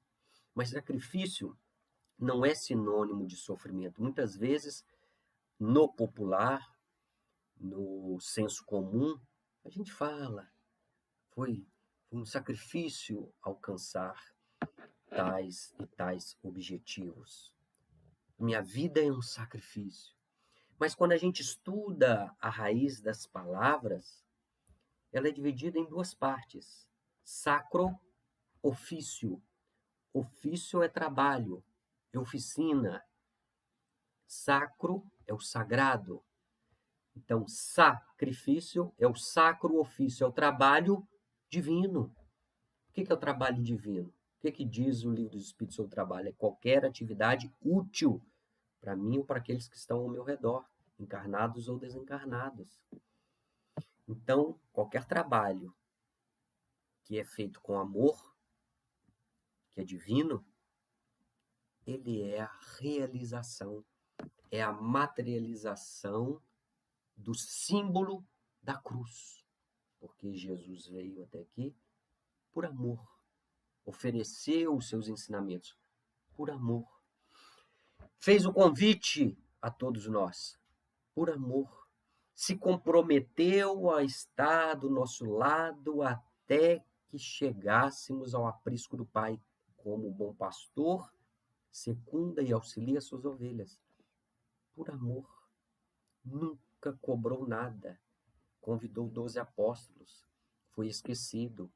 Mas sacrifício não é sinônimo de sofrimento. Muitas vezes, no popular, no senso comum, a gente fala, foi um sacrifício alcançar tais e tais objetivos. Minha vida é um sacrifício. Mas quando a gente estuda a raiz das palavras, ela é dividida em duas partes. Sacro, ofício. Ofício é trabalho, é oficina. Sacro é o sagrado. Então, sacrifício é o sacro ofício, é o trabalho divino. O que é o trabalho divino? O que diz o Livro dos Espíritos sobre o trabalho? É qualquer atividade útil para mim ou para aqueles que estão ao meu redor, encarnados ou desencarnados. Então, qualquer trabalho que é feito com amor, que é divino, ele é a realização, é a materialização do símbolo da cruz. Porque Jesus veio até aqui por amor, ofereceu os seus ensinamentos por amor. Fez o convite a todos nós por amor. Se comprometeu a estar do nosso lado até que chegássemos ao aprisco do Pai, como bom pastor, secunda e auxilia suas ovelhas. Por amor. Nunca cobrou nada. Convidou 12 apóstolos. Foi esquecido,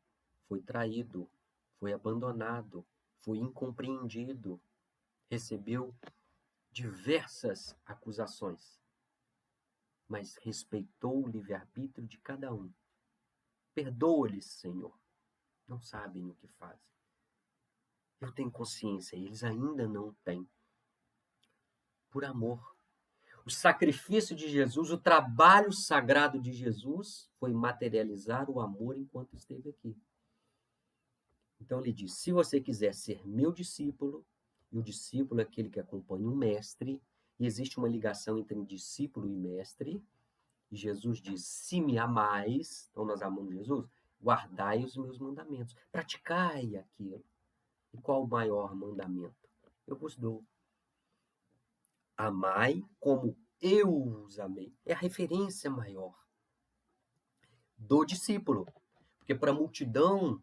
foi traído, foi abandonado, foi incompreendido. Recebeu diversas acusações, mas respeitou o livre-arbítrio de cada um. Perdoa-lhes, Senhor, não sabem o que fazem. Eu tenho consciência, eles ainda não têm. Por amor. O sacrifício de Jesus, o trabalho sagrado de Jesus foi materializar o amor enquanto esteve aqui. Então ele diz, se você quiser ser meu discípulo, e o discípulo é aquele que acompanha o mestre, e existe uma ligação entre discípulo e mestre, e Jesus diz, se me amais, então nós amamos Jesus, guardai os meus mandamentos, praticai aquilo. E qual o maior mandamento? Eu vos dou. Amai como eu os amei. É a referência maior do discípulo. Porque para a multidão,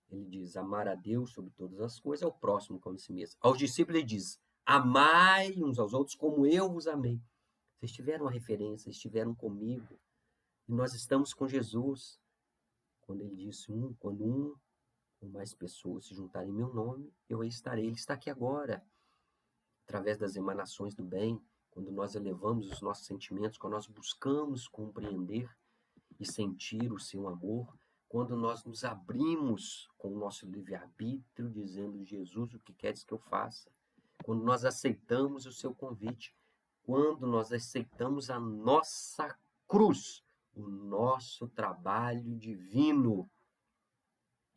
ele diz, amar a Deus sobre todas as coisas, ao próximo como a si mesmo. Aos discípulos ele diz, amai uns aos outros como eu vos amei. Vocês tiveram a referência, vocês estiveram comigo. E nós estamos com Jesus. Quando ele disse, quando um ou mais pessoas se juntarem em meu nome, eu aí estarei. Ele está aqui agora. Através das emanações do bem, quando nós elevamos os nossos sentimentos, quando nós buscamos compreender e sentir o seu amor, quando nós nos abrimos com o nosso livre-arbítrio, dizendo, Jesus, o que queres que eu faça? quando nós aceitamos o seu convite, quando nós aceitamos a nossa cruz, o nosso trabalho divino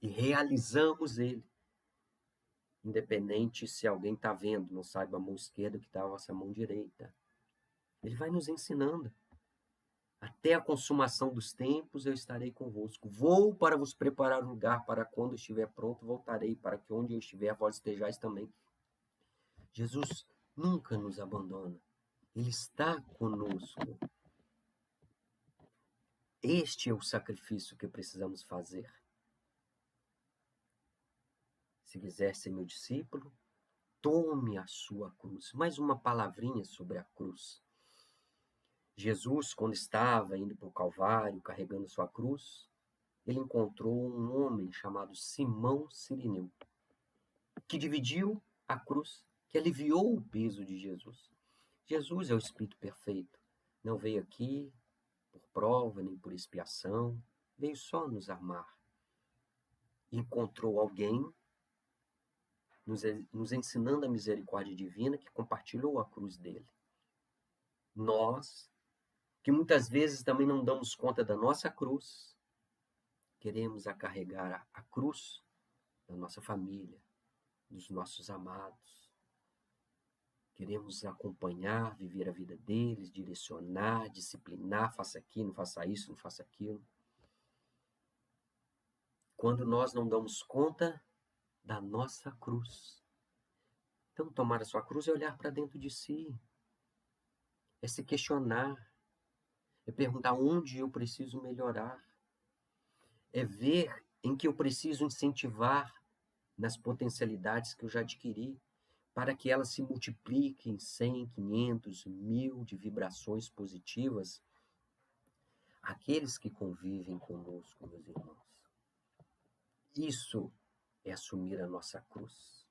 e realizamos ele. Independente se alguém está vendo, não saiba a mão esquerda que está a vossa mão direita. Ele vai nos ensinando. Até a consumação dos tempos eu estarei convosco. Vou para vos preparar um lugar, para quando estiver pronto voltarei, para que onde eu estiver vós estejais também. Jesus nunca nos abandona. Ele está conosco. Este é o sacrifício que precisamos fazer. Se quiser ser meu discípulo, tome a sua cruz. Mais uma palavrinha sobre a cruz. Jesus, quando estava indo para o Calvário, carregando sua cruz, ele encontrou um homem chamado Simão Cirineu, que dividiu a cruz, que aliviou o peso de Jesus. Jesus é o Espírito perfeito. Não veio aqui por prova nem por expiação, veio só nos amar. Encontrou alguém nos ensinando a misericórdia divina que compartilhou a cruz dele. Nós, que muitas vezes também não damos conta da nossa cruz, queremos carregar a cruz da nossa família, dos nossos amados. Queremos acompanhar, viver a vida deles, direcionar, disciplinar, faça aqui, não faça isso, não faça aquilo. Quando nós não damos conta da nossa cruz. Então, tomar a sua cruz é olhar para dentro de si, é se questionar, é perguntar onde eu preciso melhorar, é ver em que eu preciso incentivar nas potencialidades que eu já adquiri, para que elas se multipliquem 100, 500, 1000 de vibrações positivas, aqueles que convivem conosco, meus irmãos. Isso é assumir a nossa cruz.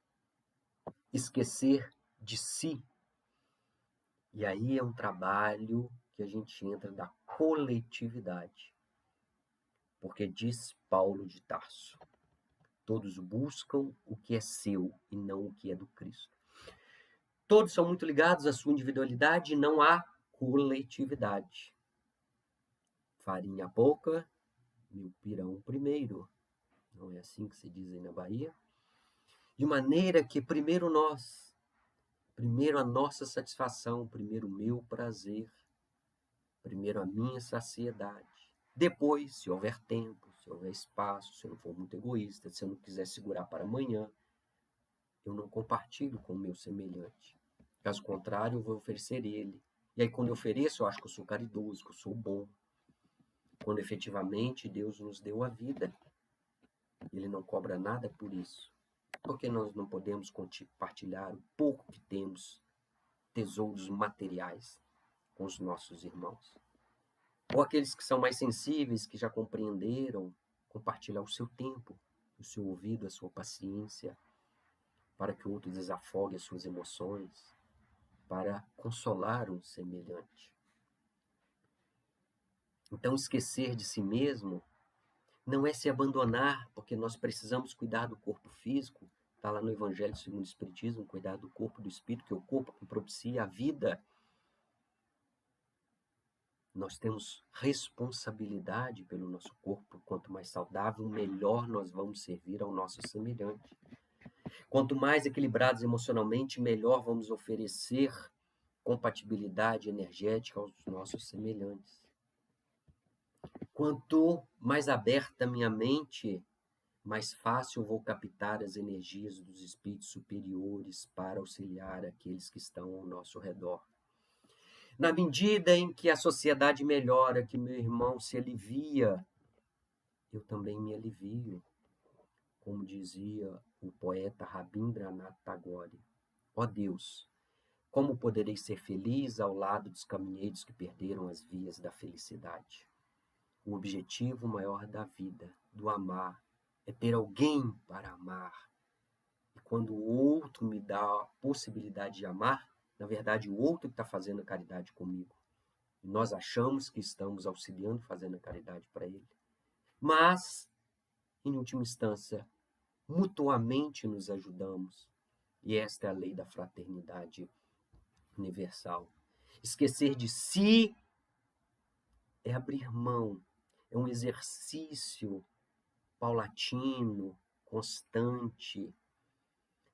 Esquecer de si. E aí é um trabalho que a gente entra da coletividade. Porque diz Paulo de Tarso, todos buscam o que é seu e não o que é do Cristo. Todos são muito ligados à sua individualidade e não à coletividade. Farinha pouca, mil pirão primeiro. Não é assim que se diz aí na Bahia? De maneira que primeiro nós, primeiro a nossa satisfação, primeiro o meu prazer, primeiro a minha saciedade. Depois, se houver tempo, se houver espaço, se eu não for muito egoísta, se eu não quiser segurar para amanhã, eu não compartilho com o meu semelhante. Caso contrário, eu vou oferecer ele. E aí, quando eu ofereço, eu acho que eu sou caridoso, que eu sou bom. Quando efetivamente Deus nos deu a vida, Ele não cobra nada por isso. Porque nós não podemos compartilhar o pouco que temos, tesouros materiais, com os nossos irmãos. Ou aqueles que são mais sensíveis, que já compreenderam, compartilhar o seu tempo, o seu ouvido, a sua paciência, para que o outro desafogue as suas emoções, para consolar um semelhante. Então, esquecer de si mesmo não é se abandonar, porque nós precisamos cuidar do corpo físico. Está lá no Evangelho segundo o Espiritismo, cuidar do corpo e do espírito, que é o corpo que propicia a vida. Nós temos responsabilidade pelo nosso corpo. Quanto mais saudável, melhor nós vamos servir ao nosso semelhante. Quanto mais equilibrados emocionalmente, melhor vamos oferecer compatibilidade energética aos nossos semelhantes. Quanto mais aberta a minha mente, mais fácil eu vou captar as energias dos espíritos superiores para auxiliar aqueles que estão ao nosso redor. Na medida em que a sociedade melhora, que meu irmão se alivia, eu também me alivio. Como dizia o poeta Rabindranath Tagore, ó Deus, como poderei ser feliz ao lado dos caminheiros que perderam as vias da felicidade? O objetivo maior da vida, do amar, é ter alguém para amar. E quando o outro me dá a possibilidade de amar, na verdade, o outro que está fazendo a caridade comigo. E nós achamos que estamos auxiliando, fazendo a caridade para ele. Mas, em última instância, mutuamente nos ajudamos. E esta é a lei da fraternidade universal. Esquecer de si é abrir mão, é um exercício paulatino, constante,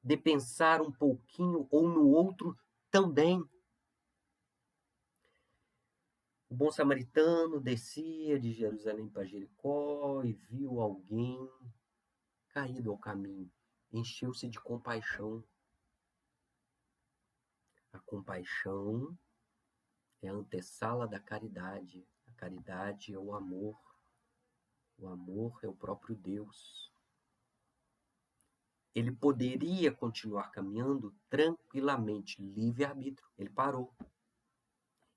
de pensar um pouquinho ou no outro também. O bom samaritano descia de Jerusalém para Jericó e viu alguém caído ao caminho. Encheu-se de compaixão. A compaixão é a antessala da caridade. A caridade é o amor. O amor é o próprio Deus. Ele poderia continuar caminhando tranquilamente, livre-arbítrio. Ele parou.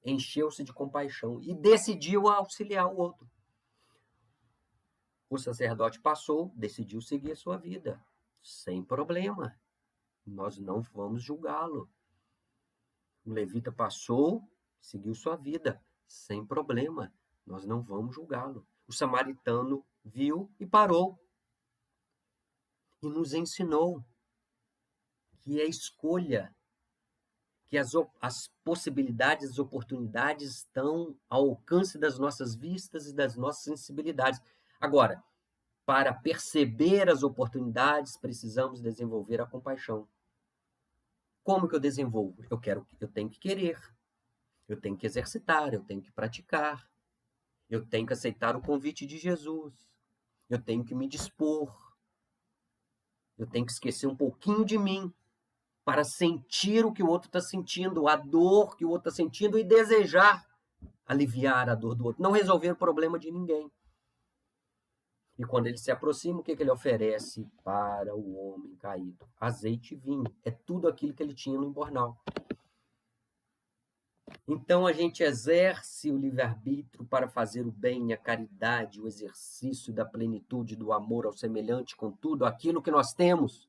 Encheu-se de compaixão e decidiu auxiliar o outro. O sacerdote passou, decidiu seguir a sua vida, sem problema. Nós não vamos julgá-lo. O levita passou, seguiu sua vida, sem problema. Nós não vamos julgá-lo. O samaritano viu e parou. E nos ensinou que a escolha, que as possibilidades, as oportunidades estão ao alcance das nossas vistas e das nossas sensibilidades. Agora, para perceber as oportunidades, precisamos desenvolver a compaixão. Como que eu desenvolvo? Eu tenho que querer, eu tenho que exercitar, eu tenho que praticar, eu tenho que aceitar o convite de Jesus, eu tenho que me dispor, eu tenho que esquecer um pouquinho de mim para sentir o que o outro está sentindo, a dor que o outro está sentindo e desejar aliviar a dor do outro, não resolver o problema de ninguém. E quando ele se aproxima, o que ele oferece para o homem caído? Azeite e vinho. É tudo aquilo que ele tinha no embornal. Então a gente exerce o livre-arbítrio para fazer o bem, a caridade, o exercício da plenitude, do amor ao semelhante com tudo aquilo que nós temos.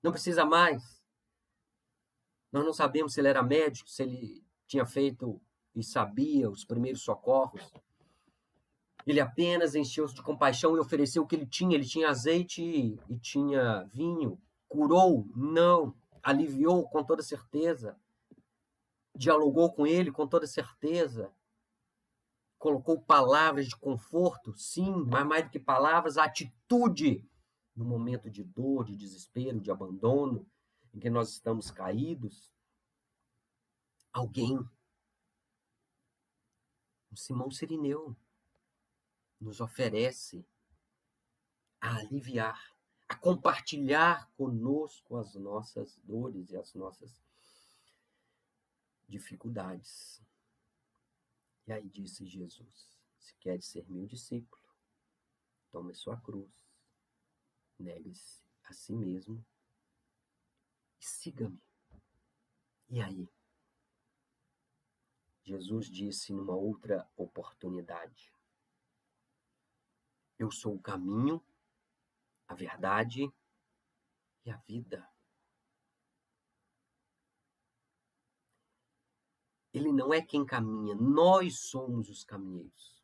Não precisa mais. Nós não sabemos se ele era médico, se ele tinha feito e sabia os primeiros socorros. Ele apenas encheu-se de compaixão e ofereceu o que ele tinha. Ele tinha azeite e tinha vinho. Curou? Não. Aliviou com toda certeza. Dialogou com ele com toda certeza. Colocou palavras de conforto? Sim, mas mais do que palavras, a atitude. No momento de dor, de desespero, de abandono, em que nós estamos caídos. Alguém. O Simão Sirineu nos oferece a aliviar, a compartilhar conosco as nossas dores e as nossas dificuldades. E aí disse Jesus: se queres ser meu discípulo, tome sua cruz, negue-se a si mesmo e siga-me. E aí? Jesus disse numa outra oportunidade: eu sou o caminho, a verdade e a vida. Ele não é quem caminha, nós somos os caminheiros.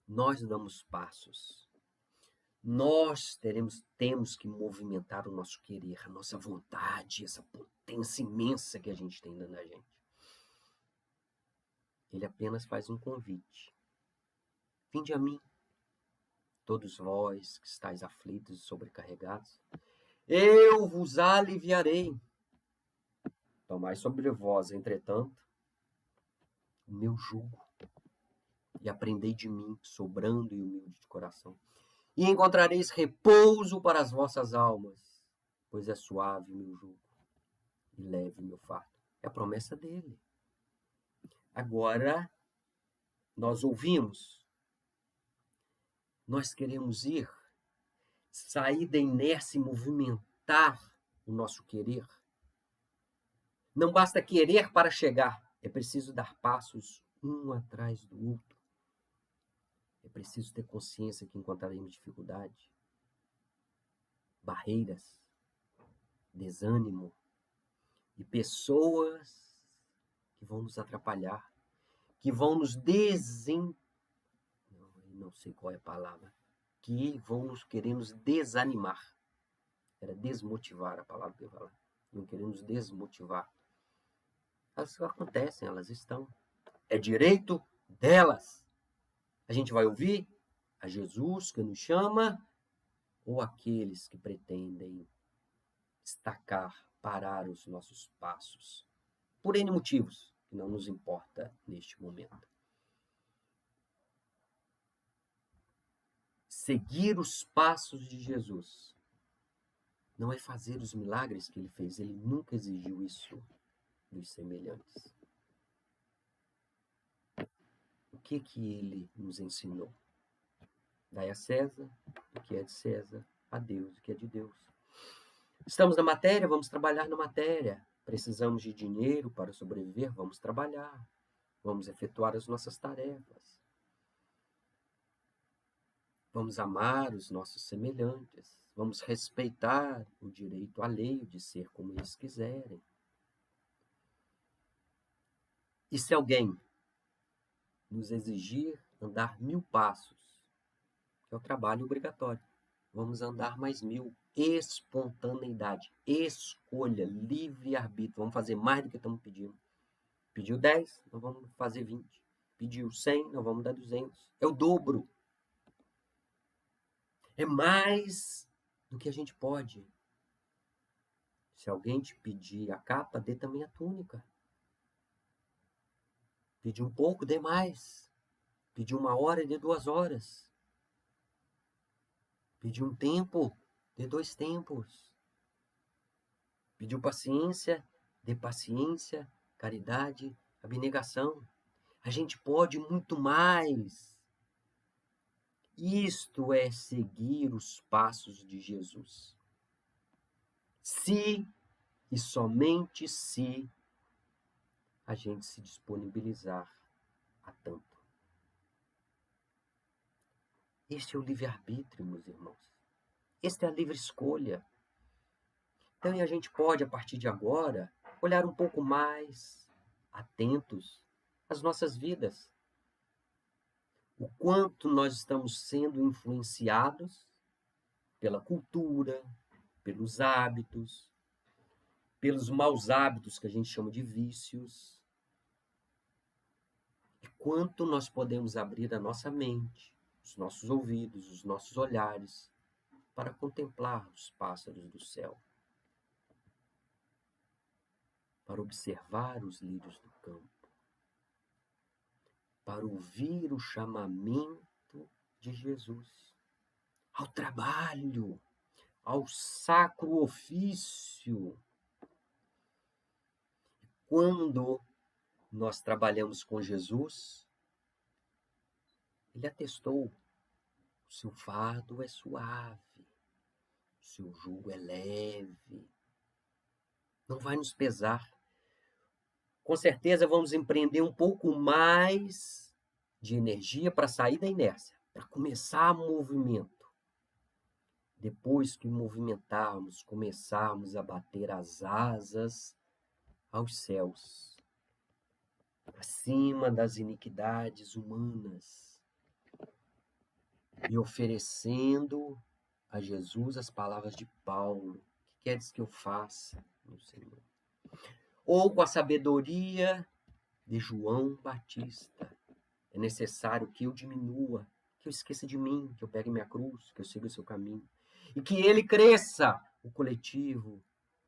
Nós damos passos. Nós temos que movimentar o nosso querer, a nossa vontade, essa potência imensa que a gente tem dentro da gente. Ele apenas faz um convite. Vinde a mim, todos vós que estáis aflitos e sobrecarregados, eu vos aliviarei. Tomai sobre vós, entretanto, o meu jugo, e aprendei de mim, sou brando e humilde de coração, e encontrareis repouso para as vossas almas, pois é suave o meu jugo e leve o meu fardo. É a promessa dele. Agora, nós ouvimos, nós queremos ir, sair da inércia e movimentar o nosso querer. Não basta querer para chegar, é preciso dar passos um atrás do outro. É preciso ter consciência que encontraremos dificuldade, barreiras, desânimo e pessoas que vão nos atrapalhar, que vão nos não sei qual é a palavra, que vão nos querer nos desanimar. era desmotivar a palavra que eu falar. Não queremos desmotivar. Elas acontecem, elas estão. É direito delas. A gente vai ouvir a Jesus que nos chama ou aqueles que pretendem estacar, parar os nossos passos. Por N motivos, que não nos importa neste momento. Seguir os passos de Jesus não é fazer os milagres que ele fez. Ele nunca exigiu isso dos semelhantes. O que ele nos ensinou? Dai a César o que é de César, a Deus o que é de Deus. Estamos na matéria, vamos trabalhar na matéria. Precisamos de dinheiro para sobreviver, vamos trabalhar. Vamos efetuar as nossas tarefas. Vamos amar os nossos semelhantes. Vamos respeitar o direito alheio de ser como eles quiserem. E se alguém nos exigir andar 1000 passos, que é o trabalho obrigatório, vamos andar mais 1000. Espontaneidade, escolha, livre-arbítrio. Vamos fazer mais do que estamos pedindo. Pediu 10, nós vamos fazer 20. Pediu 100, nós vamos dar 200. É o dobro. É mais do que a gente pode. Se alguém te pedir a capa, dê também a túnica. Pedir um pouco, dê mais. Pedir 1 hora, dê 2 horas. Pedir um tempo, dê 2 tempos. Pediu paciência, dê paciência, caridade, abnegação. A gente pode muito mais. Isto é seguir os passos de Jesus. Se e somente se a gente se disponibilizar a tanto. Este é o livre-arbítrio, meus irmãos. Esta é a livre escolha. Então, a gente pode, a partir de agora, olhar um pouco mais atentos às nossas vidas. O quanto nós estamos sendo influenciados pela cultura, pelos hábitos, pelos maus hábitos que a gente chama de vícios. E quanto nós podemos abrir a nossa mente, os nossos ouvidos, os nossos olhares, para contemplar os pássaros do céu, para observar os lírios do campo, para ouvir o chamamento de Jesus ao trabalho, ao sacro ofício. Quando nós trabalhamos com Jesus, ele atestou: o seu fardo é suave, o seu jugo é leve, não vai nos pesar. Com certeza vamos empreender um pouco mais de energia para sair da inércia, para começar movimento. Depois que movimentarmos, começarmos a bater as asas aos céus, acima das iniquidades humanas, e oferecendo a Jesus as palavras de Paulo: que queres que eu faça, meu Senhor? Ou com a sabedoria de João Batista: é necessário que eu diminua, que eu esqueça de mim, que eu pegue minha cruz, que eu siga o seu caminho, e que ele cresça, o coletivo,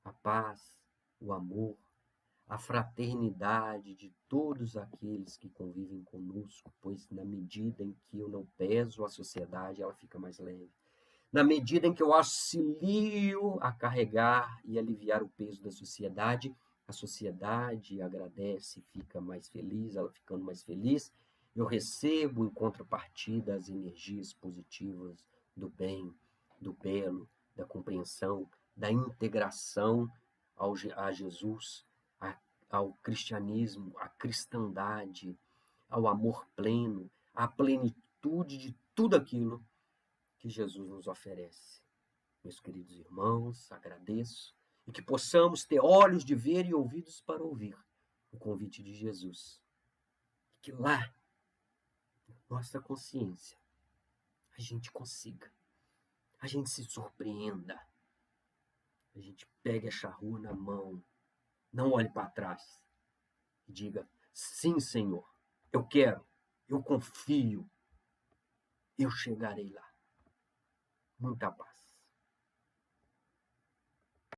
a paz, o amor, a fraternidade de todos aqueles que convivem conosco, pois na medida em que eu não peso a sociedade, ela fica mais leve. Na medida em que eu auxilio a carregar e aliviar o peso da sociedade, a sociedade agradece, fica mais feliz, ela ficando mais feliz, eu recebo em contrapartida as energias positivas do bem, do belo, da compreensão, da integração a Jesus, ao cristianismo, à cristandade, ao amor pleno, à plenitude de tudo aquilo que Jesus nos oferece. Meus queridos irmãos, agradeço, e que possamos ter olhos de ver e ouvidos para ouvir o convite de Jesus. E que lá, na nossa consciência, a gente consiga, a gente se surpreenda a gente pegue a charrua na mão, não olhe para trás e diga: sim, Senhor, eu quero, eu confio, eu chegarei lá. Muita paz.